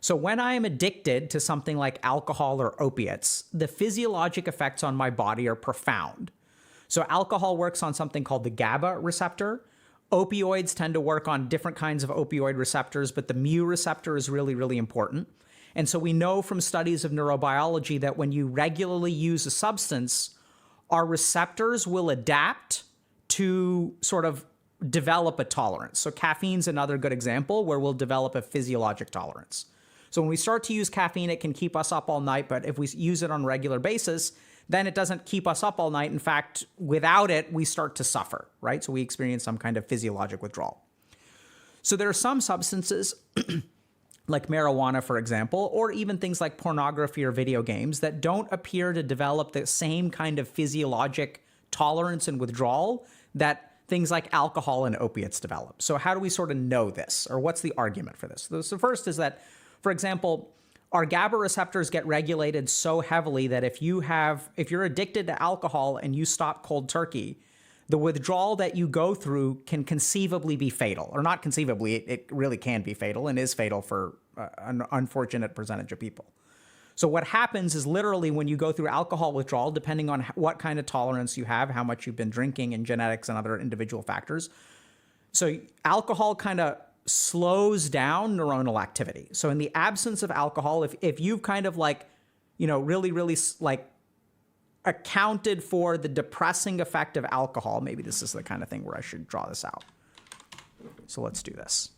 So when I am addicted to something like alcohol or opiates, the physiologic effects on my body are profound. So alcohol works on something called the GABA receptor. Opioids tend to work on different kinds of opioid receptors, but the mu receptor is really, really important. And so we know from studies of neurobiology that when you regularly use a substance, our receptors will adapt to sort of develop a tolerance. So caffeine's another good example where we'll develop a physiologic tolerance. So when we start to use caffeine, it can keep us up all night, but if we use it on a regular basis, then it doesn't keep us up all night. In fact, without it, we start to suffer, right? So we experience some kind of physiologic withdrawal. So there are some substances like marijuana, for example, or even things like pornography or video games that don't appear to develop the same kind of physiologic tolerance and withdrawal that things like alcohol and opiates develop. So how do we sort of know this, or what's the argument for this? So first is that, for example, our GABA receptors get regulated so heavily that if you're addicted to alcohol and you stop cold turkey, the withdrawal that you go through can conceivably be fatal, or not conceivably, it really can be fatal and is fatal for an unfortunate percentage of people. So what happens is literally when you go through alcohol withdrawal, depending on what kind of tolerance you have, how much you've been drinking, and genetics and other individual factors. So alcohol kind of slows down neuronal activity. So in the absence of alcohol, if you've kind of like, really, really like accounted for the depressing effect of alcohol, maybe this is the kind of thing where I should draw this out. So let's do this.